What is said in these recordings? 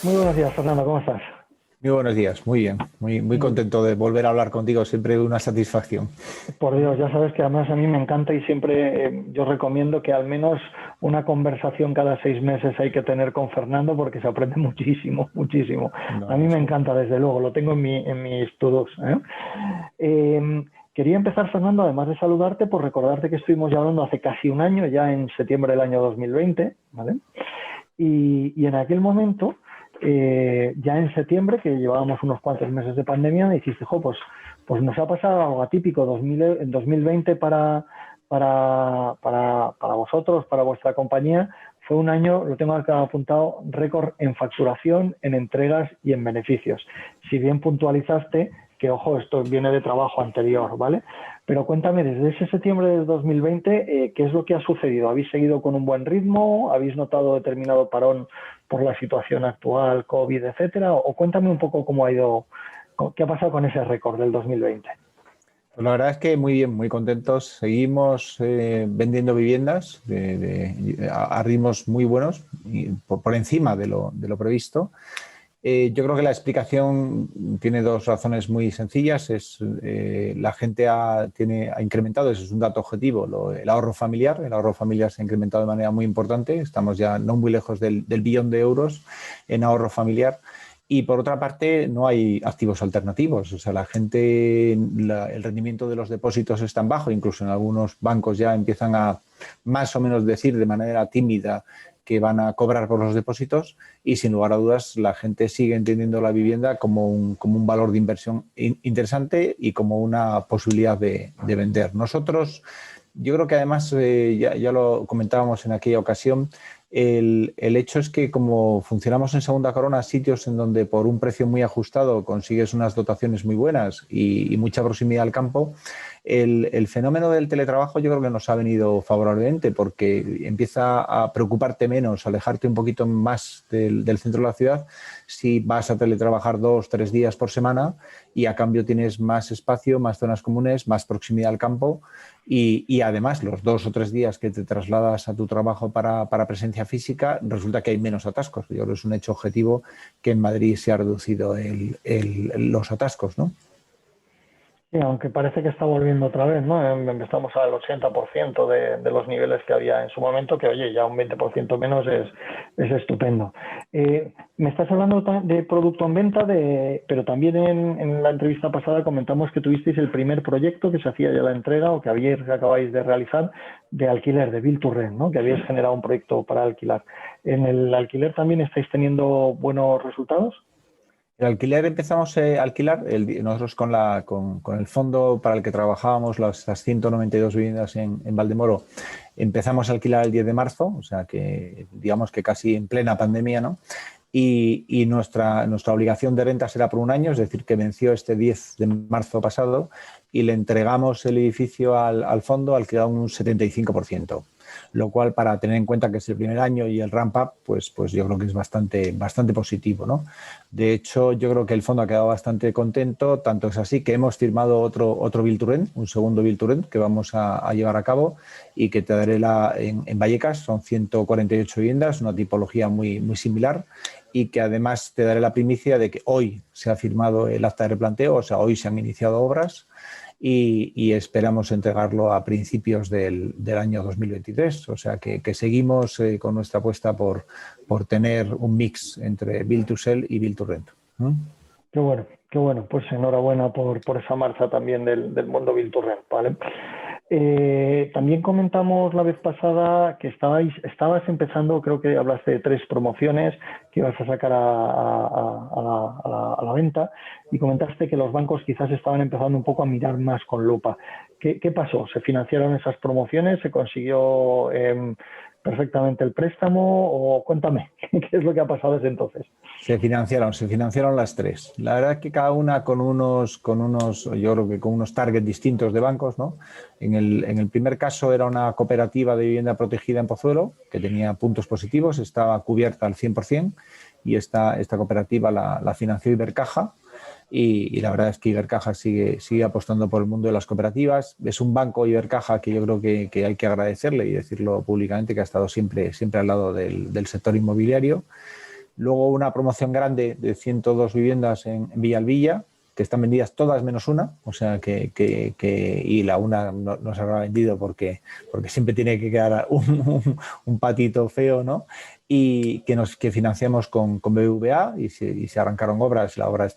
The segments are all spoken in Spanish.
Muy buenos días, Fernando, ¿cómo estás? Muy buenos días, muy bien, muy Muy- contento de volver a hablar contigo, siempre una satisfacción. Por Dios, ya sabes que además a mí me encanta y siempre yo recomiendo que al menos una conversación cada 6 meses hay que tener con Fernando porque se aprende muchísimo, muchísimo. A No, mí me eso. encanta, desde luego, lo tengo en mis to-dos, ¿eh? Quería empezar, Fernando, además de saludarte, por recordarte que estuvimos ya hablando hace casi un año, ya en septiembre del año 2020, ¿vale? Y en aquel momento, ya en septiembre, que llevábamos unos cuantos meses de pandemia, me dijiste, jo, pues nos ha pasado algo atípico en 2020 para vosotros, para vuestra compañía. Fue un año, lo tengo acá apuntado, récord en facturación, en entregas y en beneficios. Si bien puntualizaste que, ojo, esto viene de trabajo anterior, ¿vale? Pero cuéntame, desde ese septiembre del 2020, ¿qué es lo que ha sucedido? ¿Habéis seguido con un buen ritmo? ¿Habéis notado determinado parón por la situación actual, COVID, etcétera? O cuéntame un poco cómo ha ido, qué ha pasado con ese récord del 2020. Pues la verdad es que muy bien, muy contentos. Seguimos vendiendo viviendas a ritmos muy buenos, y por encima de lo previsto. Yo creo que la explicación tiene dos razones muy sencillas. La gente ha incrementado, ese es un dato objetivo, el ahorro familiar. El ahorro familiar se ha incrementado de manera muy importante. Estamos ya no muy lejos del billón de euros en ahorro familiar. Y por otra parte, no hay activos alternativos. O sea, el rendimiento de los depósitos es tan bajo, incluso en algunos bancos ya empiezan a más o menos decir de manera tímida que van a cobrar por los depósitos, y sin lugar a dudas la gente sigue entendiendo la vivienda como un valor de inversión interesante y como una posibilidad de vender. Nosotros, yo creo que además, ya lo comentábamos en aquella ocasión, el hecho es que como funcionamos en Segunda Corona, sitios en donde por un precio muy ajustado consigues unas dotaciones muy buenas y mucha proximidad al campo, el fenómeno del teletrabajo yo creo que nos ha venido favorablemente, porque empieza a preocuparte menos, alejarte un poquito más del centro de la ciudad si vas a teletrabajar 2 o 3 días por semana, y a cambio tienes más espacio, más zonas comunes, más proximidad al campo, y además los 2 o 3 días que te trasladas a tu trabajo para presencia física, resulta que hay menos atascos. Yo creo que es un hecho objetivo que en Madrid se ha reducido los atascos, ¿no? Sí, aunque parece que está volviendo otra vez, ¿no? Estamos al 80% de los niveles que había en su momento, que oye, ya un 20% menos es estupendo. Me estás hablando de producto en venta, pero también en la entrevista pasada comentamos que tuvisteis el primer proyecto que se hacía ya la entrega o que acabáis de realizar de alquiler, de Build to Rent, ¿no? Que habíais generado un proyecto para alquilar. ¿En el alquiler también estáis teniendo buenos resultados? El alquiler empezamos a alquilar, nosotros con el fondo para el que trabajábamos, las 192 viviendas en Valdemoro, empezamos a alquilar el 10 de marzo, o sea que digamos que casi en plena pandemia, ¿no? Y nuestra obligación de renta será por un año, es decir, que venció este 10 de marzo pasado, y le entregamos el edificio al fondo alquilado un 75%. Lo cual, para tener en cuenta que es el primer año y el ramp-up, pues yo creo que es bastante positivo, ¿no? De hecho, yo creo que el fondo ha quedado bastante contento, tanto es así que hemos firmado otro Build to Rent, un segundo Build to Rent que vamos a llevar a cabo, y que te daré en Vallecas. Son 148 viviendas, una tipología muy similar, y que además te daré la primicia de que hoy se ha firmado el acta de replanteo, o sea, hoy se han iniciado obras, y esperamos entregarlo a principios del año 2023. O sea que seguimos con nuestra apuesta por tener un mix entre Build to Sell y Build to Rent. ¿Mm? Qué bueno, qué bueno. Pues enhorabuena por esa marcha también del mundo Build to Rent, ¿vale? También comentamos la vez pasada que estabas empezando, creo que hablaste de 3 promociones que ibas a sacar a la venta, y comentaste que los bancos quizás estaban empezando un poco a mirar más con lupa. ¿Qué pasó? ¿Se financiaron esas promociones? ¿Se consiguió perfectamente el préstamo? O cuéntame, ¿qué es lo que ha pasado desde entonces? Se financiaron las tres. La verdad es que cada una yo creo que con unos targets distintos de bancos, ¿no? En el primer caso era una cooperativa de vivienda protegida en Pozuelo, que tenía puntos positivos, estaba cubierta al 100%, y esta cooperativa la financió Ibercaja, y la verdad es que Ibercaja sigue apostando por el mundo de las cooperativas. Es un banco, Ibercaja, que yo creo que hay que agradecerle y decirlo públicamente, que ha estado siempre al lado del sector inmobiliario. luego una promoción grande de 102 viviendas en Villalbilla, que están vendidas todas menos una, o sea y la una no se habrá vendido porque siempre tiene que quedar un patito feo, ¿no? Y que financiamos con BBVA y se arrancaron obras, la obra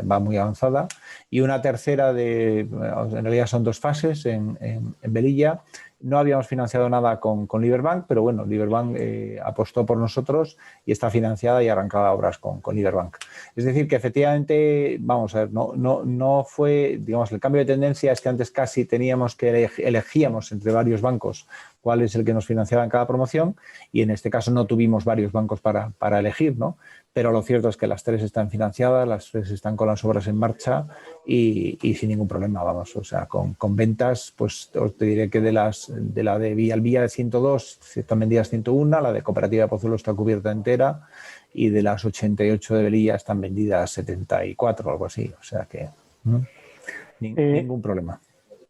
va muy avanzada. Y una tercera en realidad son 2 fases en Velilla. No habíamos financiado nada con Liberbank, pero bueno, Liberbank apostó por nosotros y está financiada y arrancada obras con Liberbank. Es decir, que efectivamente, vamos a ver, no fue, digamos, el cambio de tendencia es que antes casi teníamos que elegíamos entre varios bancos cuál es el que nos financiaba en cada promoción, y en este caso no tuvimos varios bancos para elegir, ¿no? Pero lo cierto es que las 3 están financiadas, las 3 están con las obras en marcha y sin ningún problema, vamos. O sea, con ventas, pues os te diré que de la de Villalbilla de 102 están vendidas 101, la de Cooperativa de Pozuelo está cubierta entera y de las 88 de Velilla están vendidas 74 o algo así. O sea que ningún problema.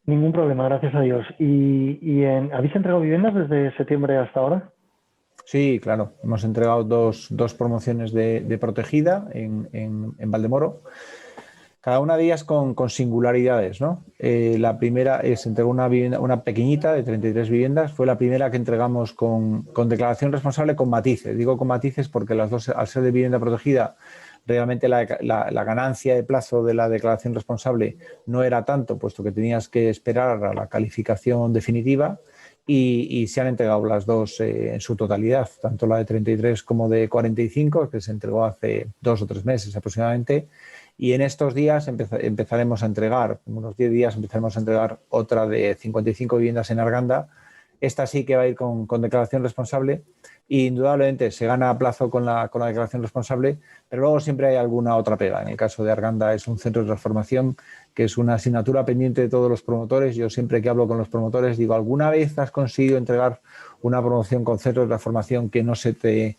Ningún problema, gracias a Dios. ¿Habéis entregado viviendas desde septiembre hasta ahora? Sí, claro. Hemos entregado dos promociones de protegida en Valdemoro. Cada una de ellas con singularidades, ¿no? La primera se entregó una pequeñita de 33 viviendas. Fue la primera que entregamos con declaración responsable con matices. Digo con matices porque las dos, al ser de vivienda protegida, realmente la ganancia de plazo de la declaración responsable no era tanto, puesto que tenías que esperar a la calificación definitiva, y se han entregado las dos en su totalidad, tanto la de 33 como de 45, que se entregó hace 2 o 3 meses aproximadamente. Y en estos días empezaremos a entregar, en unos 10 días empezaremos a entregar otra de 55 viviendas en Arganda. Esta sí que va a ir con declaración responsable. Y indudablemente se gana a plazo con la declaración responsable, pero luego siempre hay alguna otra pega. En el caso de Arganda es un centro de transformación que es una asignatura pendiente de todos los promotores. Yo siempre que hablo con los promotores digo, ¿alguna vez has conseguido entregar una promoción con centro de transformación que no se te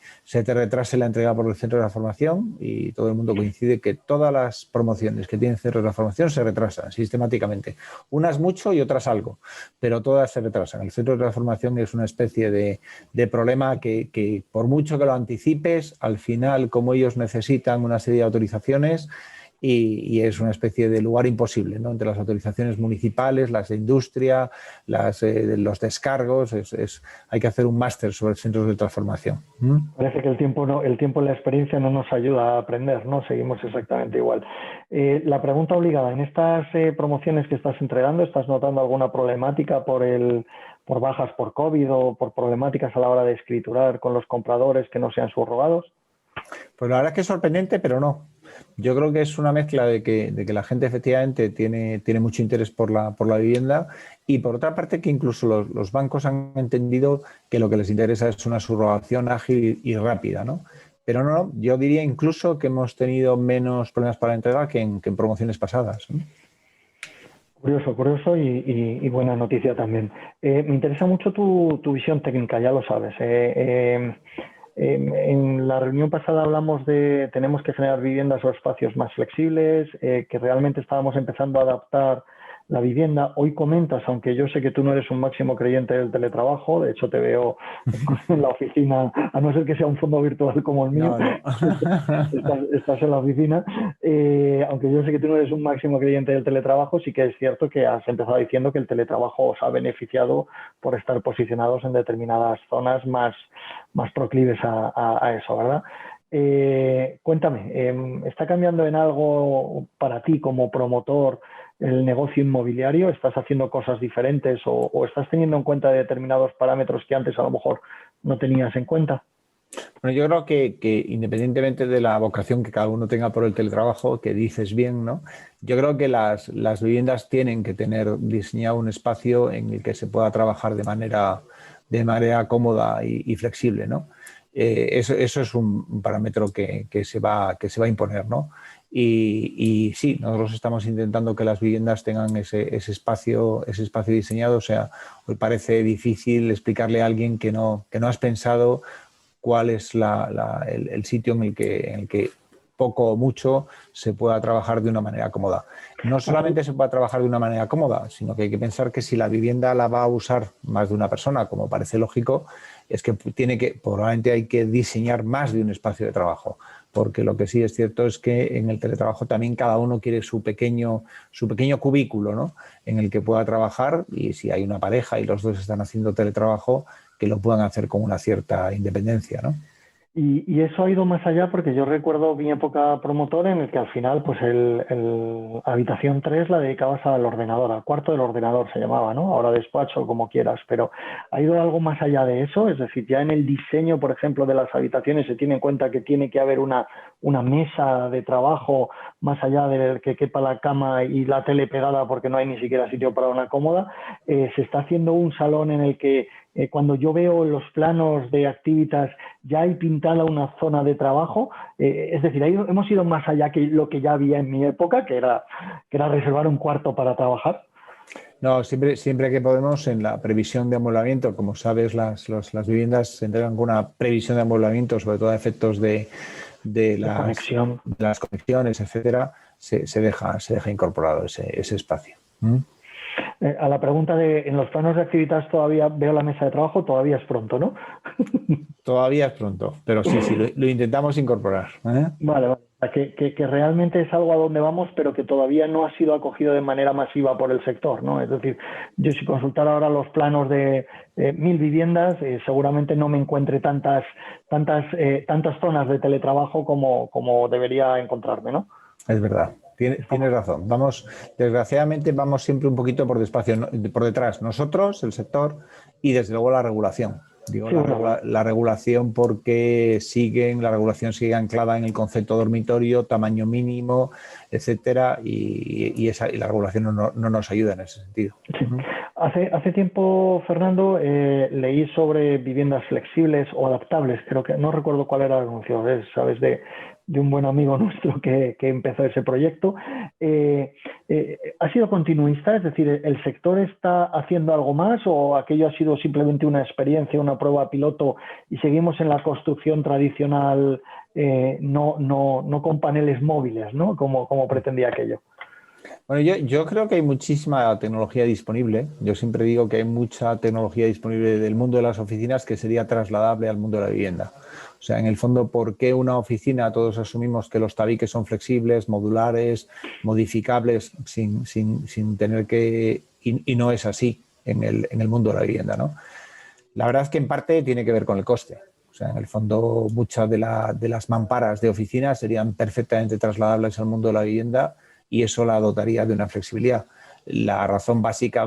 retrase la entrega por el centro de transformación? Y todo el mundo coincide que todas las promociones que tienen centro de transformación se retrasan sistemáticamente. Unas mucho y otras algo, pero todas se retrasan. El centro de transformación es una especie de problema que por mucho que lo anticipes, al final, como ellos necesitan una serie de autorizaciones, y es una especie de lugar imposible, ¿no? Entre las autorizaciones municipales, las de industria, los descargos, hay que hacer un máster sobre centros de transformación. Parece que el tiempo y la experiencia no nos ayuda a aprender, ¿no? Seguimos exactamente igual. La pregunta obligada, en estas promociones que estás entregando, ¿estás notando alguna problemática por bajas por COVID o por problemáticas a la hora de escriturar con los compradores que no sean subrogados? Pues la verdad es que es sorprendente, pero no. Yo creo que es una mezcla de que la gente efectivamente tiene mucho interés por la vivienda, y por otra parte que incluso los bancos han entendido que lo que les interesa es una subrogación ágil y rápida, ¿no? Pero no, yo diría incluso que hemos tenido menos problemas para la entrega que en promociones pasadas, ¿no? Curioso y buena noticia también. Me interesa mucho tu visión técnica, ya lo sabes. En la reunión pasada hablamos de tenemos que generar viviendas o espacios más flexibles, que realmente estábamos empezando a adaptar la vivienda. Hoy comentas, aunque yo sé que tú no eres un máximo creyente del teletrabajo, de hecho te veo en la oficina, a no ser que sea un fondo virtual como el mío, no. Estás en la oficina. Aunque yo sé que tú no eres un máximo creyente del teletrabajo, sí que es cierto que has empezado diciendo que el teletrabajo os ha beneficiado por estar posicionados en determinadas zonas más proclives a eso, ¿verdad? Cuéntame, ¿está cambiando en algo para ti como promotor el negocio inmobiliario? ¿Estás haciendo cosas diferentes o estás teniendo en cuenta determinados parámetros que antes a lo mejor no tenías en cuenta? Bueno, yo creo que independientemente de la vocación que cada uno tenga por el teletrabajo, que dices bien, ¿no? Yo creo que las viviendas tienen que tener diseñado un espacio en el que se pueda trabajar de manera cómoda y flexible, ¿no? Eso es un parámetro que se va a imponer, ¿no? Y sí, nosotros estamos intentando que las viviendas tengan ese espacio diseñado. O sea, hoy parece difícil explicarle a alguien que no has pensado cuál es el sitio en el que poco o mucho se pueda trabajar de una manera cómoda. No solamente se puede trabajar de una manera cómoda, sino que hay que pensar que si la vivienda la va a usar más de una persona, como parece lógico, es que probablemente hay que diseñar más de un espacio de trabajo, porque lo que sí es cierto es que en el teletrabajo también cada uno quiere su pequeño cubículo, ¿no?, en el que pueda trabajar, y si hay una pareja y los dos están haciendo teletrabajo, que lo puedan hacer con una cierta independencia, ¿no? Y eso ha ido más allá porque yo recuerdo mi época promotor en el que al final pues el habitación 3 la dedicabas al ordenador, al cuarto del ordenador se llamaba, ¿no? Ahora despacho, como quieras, pero ha ido algo más allá de eso, es decir, ya en el diseño, por ejemplo, de las habitaciones se tiene en cuenta que tiene que haber una mesa de trabajo más allá de que quepa la cama y la tele pegada porque no hay ni siquiera sitio para una cómoda. Se está haciendo un salón en el que cuando yo veo los planos de Activitas ya hay pintada una zona de trabajo, es decir, hemos ido más allá que lo que ya había en mi época, que era reservar un cuarto para trabajar. No, siempre que podemos, en la previsión de amueblamiento, como sabes, las viviendas se entregan con una previsión de amueblamiento, sobre todo a efectos de las conexiones, etcétera, se deja incorporado ese espacio. A la pregunta de, ¿en los planos de actividades todavía veo la mesa de trabajo? Todavía es pronto, ¿no? Todavía es pronto, pero sí, lo intentamos incorporar. Vale. Que realmente es algo a donde vamos, pero que todavía no ha sido acogido de manera masiva por el sector, ¿no? Es decir, yo si consultara ahora los planos de 1.000 viviendas, seguramente no me encuentre tantas zonas de teletrabajo como debería encontrarme, ¿no? Es verdad. Tienes razón. Desgraciadamente vamos siempre un poquito por detrás. Nosotros, el sector, y desde luego la regulación. Digo, sí, la regulación porque la regulación sigue anclada en el concepto dormitorio, tamaño mínimo, etcétera, y la regulación no nos ayuda en ese sentido. Sí. Hace tiempo, Fernando, leí sobre viviendas flexibles o adaptables. Creo que no recuerdo cuál era el anuncio, ¿sabes? De un buen amigo nuestro que empezó ese proyecto. ¿Ha sido continuista? Es decir, ¿el sector está haciendo algo más o aquello ha sido simplemente una experiencia, una prueba piloto y seguimos en la construcción tradicional, no con paneles móviles, ¿no? Como pretendía aquello? Bueno, yo creo que hay muchísima tecnología disponible. Yo siempre digo que hay mucha tecnología disponible del mundo de las oficinas que sería trasladable al mundo de la vivienda. O sea, en el fondo, ¿por qué una oficina? Todos asumimos que los tabiques son flexibles, modulares, modificables, sin tener que... Y no es así en el mundo de la vivienda, ¿no? La verdad es que en parte tiene que ver con el coste. O sea, en el fondo, muchas de las mamparas de oficinas serían perfectamente trasladables al mundo de la vivienda y eso la dotaría de una flexibilidad. La razón básica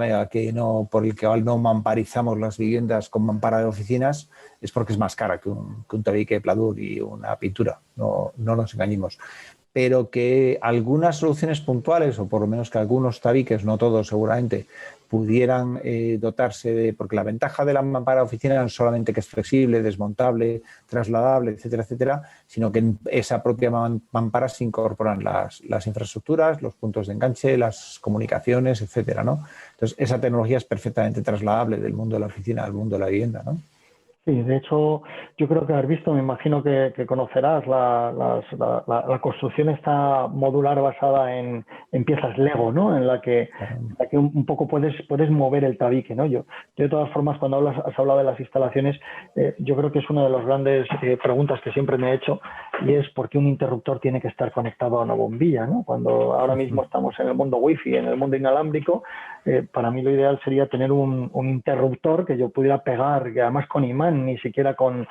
por el que no mamparizamos las viviendas con mampara de oficinas es porque es más cara que un tabique de pladur y una pintura, no nos engañemos. Pero que algunas soluciones puntuales, o por lo menos que algunos tabiques, no todos seguramente, pudieran dotarse porque la ventaja de la mampara de oficina no es solamente que es flexible, desmontable, trasladable, etcétera, etcétera, sino que en esa propia mampara se incorporan las infraestructuras, los puntos de enganche, las comunicaciones, etcétera, ¿no? Entonces, esa tecnología es perfectamente trasladable del mundo de la oficina al mundo de la vivienda, ¿no? Sí, de hecho, yo creo que has visto, me imagino que conocerás, la construcción está modular basada en piezas Lego, ¿no? En la que un poco puedes mover el tabique, ¿no? Yo de todas formas, cuando has hablado de las instalaciones, yo creo que es una de las grandes preguntas que siempre me he hecho y es por qué un interruptor tiene que estar conectado a una bombilla, ¿no? Cuando ahora mismo estamos en el mundo wifi, en el mundo inalámbrico, para mí lo ideal sería tener un interruptor que yo pudiera pegar, que además con imán, ni siquiera con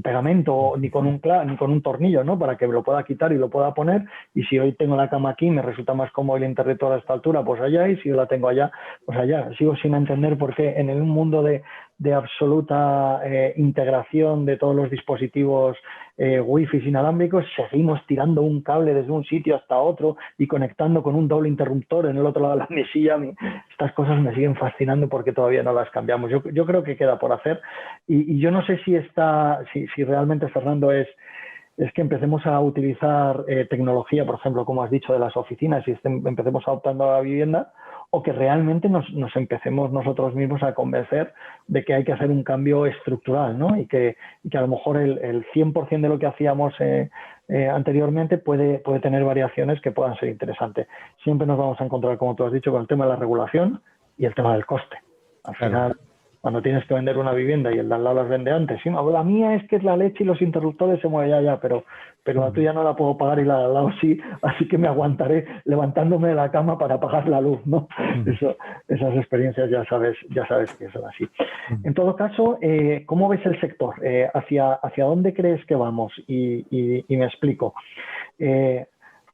pegamento, ni con un tornillo, ¿no? Para que lo pueda quitar y lo pueda poner. Y si hoy tengo la cama aquí, me resulta más cómodo el interruptor a esta altura, pues allá. Y si yo la tengo allá, pues allá. Sigo sin entender por qué en un mundo de absoluta integración de todos los dispositivos wifi inalámbricos, seguimos tirando un cable desde un sitio hasta otro y conectando con un doble interruptor en el otro lado de la mesilla. Estas cosas me siguen fascinando porque todavía no las cambiamos. Yo creo que queda por hacer y yo no sé si realmente, Fernando, es que empecemos a utilizar tecnología, por ejemplo, como has dicho, de las oficinas y empecemos adoptando a la vivienda, o que realmente nos empecemos nosotros mismos a convencer de que hay que hacer un cambio estructural, ¿no? Y que a lo mejor el 100% de lo que hacíamos anteriormente puede tener variaciones que puedan ser interesantes. Siempre nos vamos a encontrar, como tú has dicho, con el tema de la regulación y el tema del coste. Al final, cuando tienes que vender una vivienda y el de al lado las vende antes. Sí, no, la mía es que es la leche y los interruptores se mueven ya, pero la tuya no la puedo pagar y la de al lado sí, así que me aguantaré levantándome de la cama para apagar la luz, ¿no? Esas experiencias ya sabes que son así. En todo caso, ¿cómo ves el sector? ¿Hacia dónde crees que vamos? Y me explico.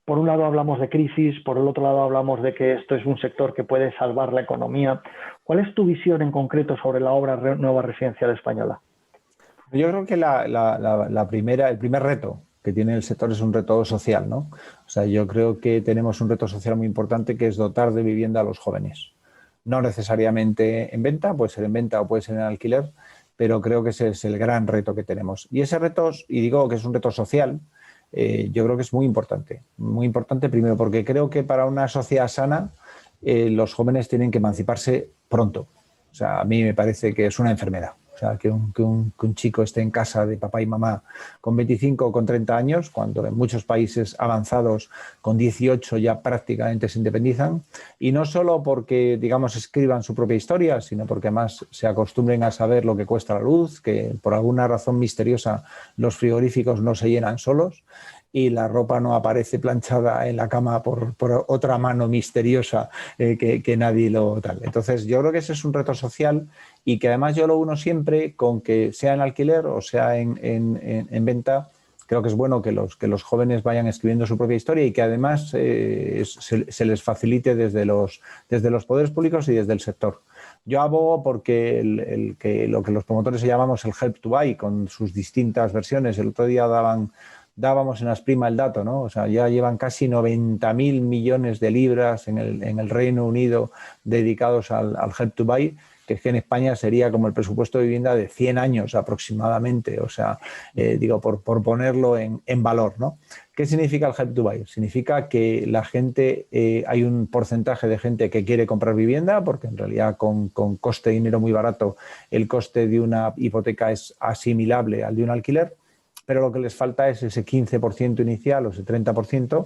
Por un lado hablamos de crisis, por el otro lado hablamos de que esto es un sector que puede salvar la economía. ¿Cuál es tu visión en concreto sobre la obra nueva residencial española? Yo creo que el primer reto que tiene el sector es un reto social, ¿no? O sea, yo creo que tenemos un reto social muy importante que es dotar de vivienda a los jóvenes. No necesariamente en venta, puede ser en venta o puede ser en alquiler, pero creo que ese es el gran reto que tenemos. Y ese reto, y digo que es un reto social, yo creo que es muy importante. Muy importante primero porque creo que para una sociedad sana los jóvenes tienen que emanciparse pronto. O sea, a mí me parece que es una enfermedad. O sea, que un chico esté en casa de papá y mamá con 25 o con 30 años, cuando en muchos países avanzados con 18 ya prácticamente se independizan, y no solo porque, digamos, escriban su propia historia, sino porque además se acostumbren a saber lo que cuesta la luz, que por alguna razón misteriosa los frigoríficos no se llenan solos y la ropa no aparece planchada en la cama por otra mano misteriosa que nadie lo tal. Entonces, yo creo que ese es un reto social y que además yo lo uno siempre con que sea en alquiler o sea en venta. Creo que es bueno que los jóvenes vayan escribiendo su propia historia y que además se les facilite desde los poderes públicos y desde el sector. Yo abogo porque lo que los promotores llamamos el Help to Buy, con sus distintas versiones. El otro día dábamos en Asprima el dato, ¿no? O sea, ya llevan casi 90.000 millones de libras en el Reino Unido dedicados al Help to Buy, que es que en España sería como el presupuesto de vivienda de 100 años aproximadamente, o sea, digo, por ponerlo en valor, ¿no? ¿Qué significa el Help to Buy? Significa que la gente, hay un porcentaje de gente que quiere comprar vivienda, porque en realidad con coste de dinero muy barato, el coste de una hipoteca es asimilable al de un alquiler, pero lo que les falta es ese 15% inicial o ese 30%,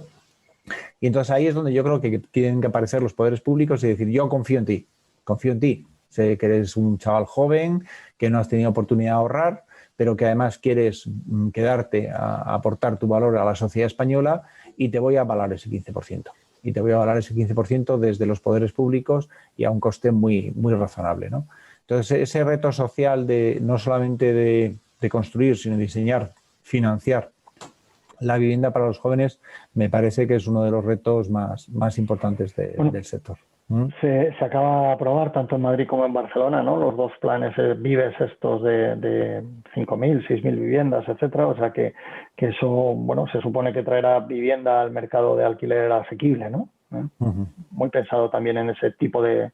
y entonces ahí es donde yo creo que tienen que aparecer los poderes públicos y decir, yo confío en ti, sé que eres un chaval joven, que no has tenido oportunidad de ahorrar, pero que además quieres quedarte a aportar tu valor a la sociedad española y te voy a avalar ese 15%. Y te voy a avalar ese 15% desde los poderes públicos y a un coste muy, muy razonable, ¿no? Entonces, ese reto social de no solamente de construir, sino diseñar, financiar la vivienda para los jóvenes, me parece que es uno de los retos más importantes del sector. Se acaba de aprobar tanto en Madrid como en Barcelona, ¿no? Los dos planes Vives estos de 5.000, 6.000 viviendas, etcétera. O sea que eso, bueno, se supone que traerá vivienda al mercado de alquiler asequible, ¿no? Muy pensado también en ese tipo de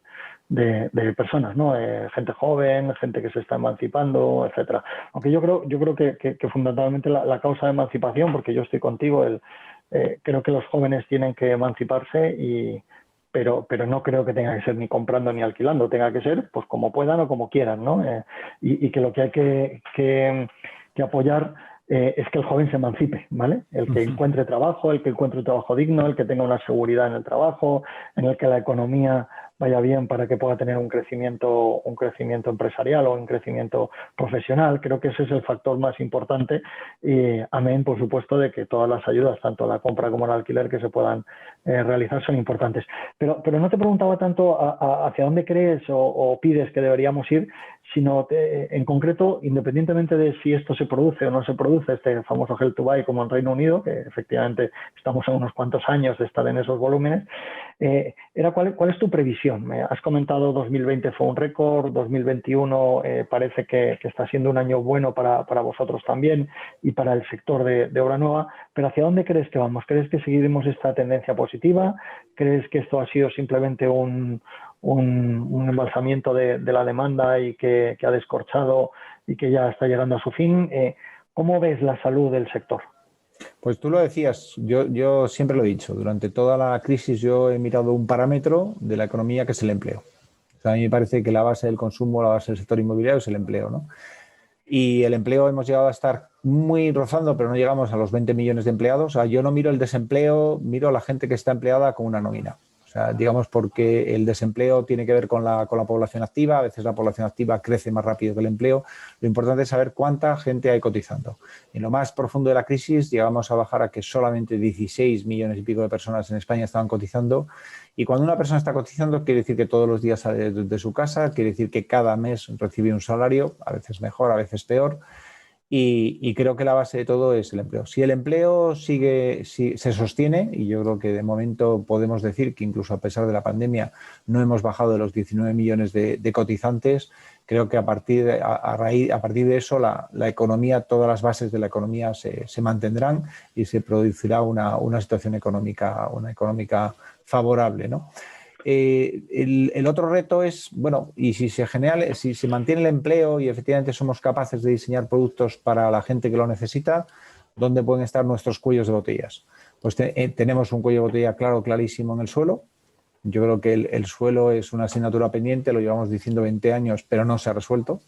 personas, ¿no? Gente joven, gente que se está emancipando, etcétera. Aunque yo creo que fundamentalmente la causa de emancipación, porque yo estoy contigo, creo que los jóvenes tienen que emanciparse pero no creo que tenga que ser ni comprando ni alquilando, tenga que ser pues como puedan o como quieran, ¿no? Y que lo que hay que apoyar es que el joven se emancipe, ¿vale? El que encuentre trabajo, el que encuentre un trabajo digno, el que tenga una seguridad en el trabajo, en el que la economía vaya bien para que pueda tener un crecimiento empresarial o un crecimiento profesional. Creo que ese es el factor más importante. Y amén, por supuesto, de que todas las ayudas, tanto la compra como el alquiler, que se puedan realizar son importantes. Pero no te preguntaba tanto hacia dónde crees o pides que deberíamos ir, sino en concreto, independientemente de si esto se produce o no se produce, este famoso Help to Buy como en Reino Unido, que efectivamente estamos a unos cuantos años de estar en esos volúmenes, ¿cuál es tu previsión? Has comentado 2020 fue un récord, 2021 parece que está siendo un año bueno para vosotros también y para el sector de obra nueva, pero ¿hacia dónde crees que vamos? ¿Crees que seguiremos esta tendencia positiva? ¿Crees que esto ha sido simplemente un embalsamiento de la demanda y que ha descorchado y que ya está llegando a su fin? ¿Cómo ves la salud del sector? Pues tú lo decías, yo siempre lo he dicho, durante toda la crisis yo he mirado un parámetro de la economía que es el empleo. O sea, a mí me parece que la base del consumo, la base del sector inmobiliario es el empleo, ¿no? Y el empleo hemos llegado a estar muy rozando, pero no llegamos a los 20 millones de empleados. O sea, yo no miro el desempleo, miro a la gente que está empleada con una nómina. O O sea, digamos porque el desempleo tiene que ver con la población activa, a veces la población activa crece más rápido que el empleo. Lo importante es saber cuánta gente hay cotizando. En lo más profundo de la crisis llegamos a bajar a que solamente 16 millones y pico de personas en España estaban cotizando. Y cuando una persona está cotizando, quiere decir que todos los días sale de su casa, quiere decir que cada mes recibe un salario, a veces mejor, a veces peor. Y creo que la base de todo es el empleo. Si el empleo se sostiene, y yo creo que de momento podemos decir que incluso a pesar de la pandemia no hemos bajado de los 19 millones de cotizantes, creo que a partir de eso la economía, todas las bases de la economía se mantendrán y se producirá una situación económica favorable, ¿no? El otro reto es, bueno, y si se mantiene el empleo y efectivamente somos capaces de diseñar productos para la gente que lo necesita, ¿dónde pueden estar nuestros cuellos de botellas? Pues tenemos un cuello de botella clarísimo en el suelo. Yo creo que el suelo es una asignatura pendiente, lo llevamos diciendo 20 años, pero no se ha resuelto.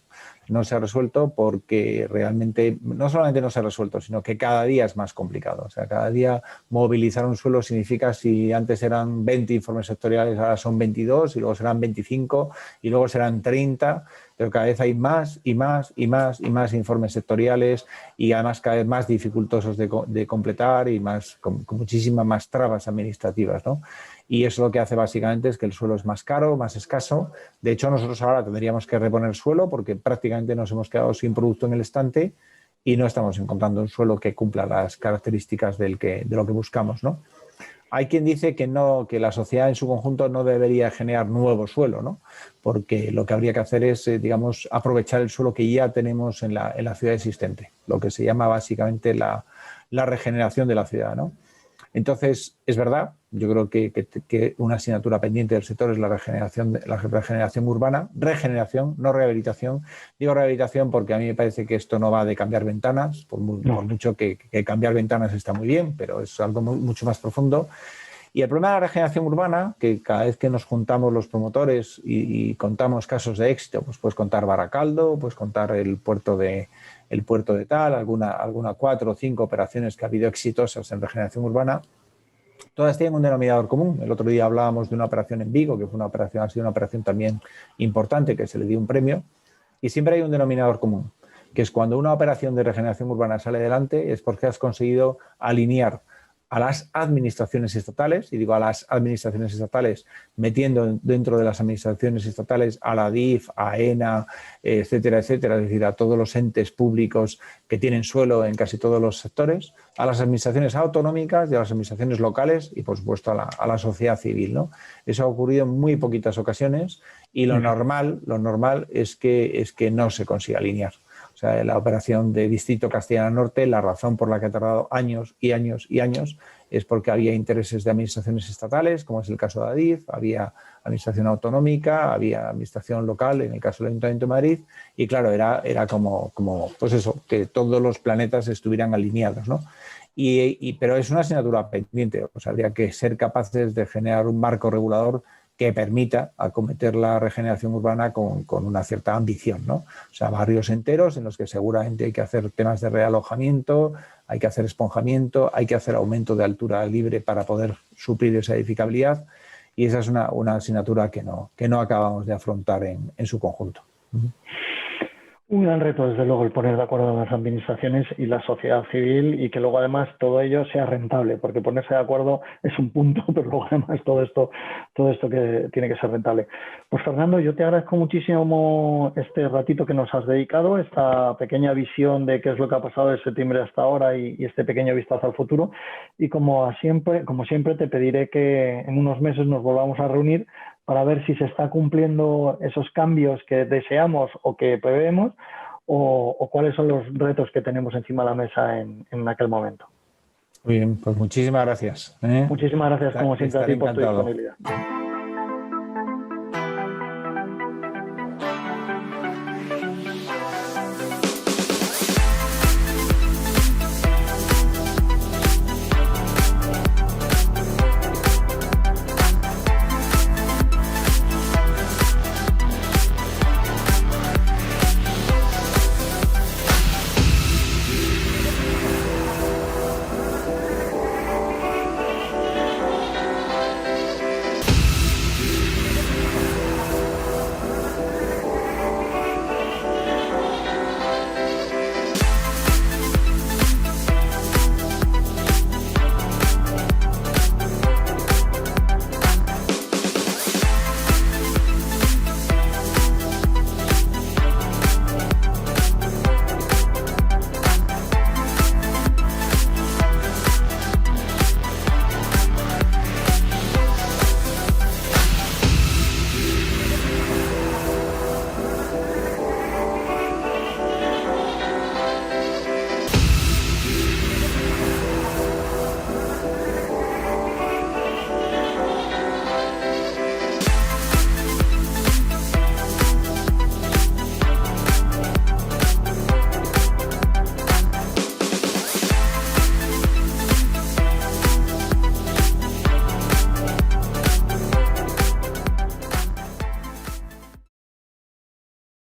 No se ha resuelto porque realmente, no solamente no se ha resuelto, sino que cada día es más complicado. O sea, cada día movilizar un suelo significa, si antes eran 20 informes sectoriales, ahora son 22 y luego serán 25 y luego serán 30, pero cada vez hay más y más y más y más informes sectoriales y además cada vez más dificultosos de completar y con muchísimas más trabas administrativas, ¿no? Y eso lo que hace básicamente es que el suelo es más caro, más escaso. De hecho, nosotros ahora tendríamos que reponer suelo porque prácticamente nos hemos quedado sin producto en el estante y no estamos encontrando un suelo que cumpla las características de lo que buscamos, ¿no? Hay quien dice que no, que la sociedad en su conjunto no debería generar nuevo suelo, ¿no? Porque lo que habría que hacer es, digamos, aprovechar el suelo que ya tenemos en la ciudad existente, lo que se llama básicamente la regeneración de la ciudad, ¿no? Entonces, es verdad, yo creo que una asignatura pendiente del sector es la regeneración urbana, regeneración, no rehabilitación. Digo rehabilitación porque a mí me parece que esto no va de cambiar ventanas, por mucho que cambiar ventanas está muy bien, pero es algo mucho más profundo. Y el problema de la regeneración urbana, que cada vez que nos juntamos los promotores y contamos casos de éxito, pues puedes contar Baracaldo, puedes contar el puerto de tal, alguna 4 o 5 operaciones que ha habido exitosas en regeneración urbana, todas tienen un denominador común. El otro día hablábamos de una operación en Vigo, que ha sido una operación también importante, que se le dio un premio, y siempre hay un denominador común, que es cuando una operación de regeneración urbana sale adelante es porque has conseguido alinear a las administraciones estatales, y digo a las administraciones estatales, metiendo dentro de las administraciones estatales a la DIF, a ENA, etcétera, etcétera, es decir, a todos los entes públicos que tienen suelo en casi todos los sectores, a las administraciones autonómicas y a las administraciones locales y, por supuesto, a la sociedad civil, ¿no? Eso ha ocurrido en muy poquitas ocasiones y lo normal es que no se consiga alinear. O sea, la operación de Distrito Castellana Norte, la razón por la que ha tardado años y años y años es porque había intereses de administraciones estatales, como es el caso de ADIF, había administración autonómica, había administración local, en el caso del Ayuntamiento de Madrid, y claro, era como pues eso, que todos los planetas estuvieran alineados, ¿no? Pero es una asignatura pendiente, o sea, habría que ser capaces de generar un marco regulador que permita acometer la regeneración urbana con una cierta ambición, ¿no? O sea, barrios enteros en los que seguramente hay que hacer temas de realojamiento, hay que hacer esponjamiento, hay que hacer aumento de altura libre para poder suplir esa edificabilidad, y esa es una asignatura que no acabamos de afrontar en su conjunto. Un gran reto, desde luego, el poner de acuerdo a las administraciones y la sociedad civil y que luego además todo ello sea rentable, porque ponerse de acuerdo es un punto, pero luego además todo esto que tiene que ser rentable. Pues Fernando, yo te agradezco muchísimo este ratito que nos has dedicado, esta pequeña visión de qué es lo que ha pasado de septiembre hasta ahora y este pequeño vistazo al futuro. Y como siempre te pediré que en unos meses nos volvamos a reunir para ver si se está cumpliendo esos cambios que deseamos o que prevemos o cuáles son los retos que tenemos encima de la mesa en aquel momento. Muy bien, pues muchísimas gracias. Muchísimas gracias, como siempre, a ti por tu encantado. disponibilidad.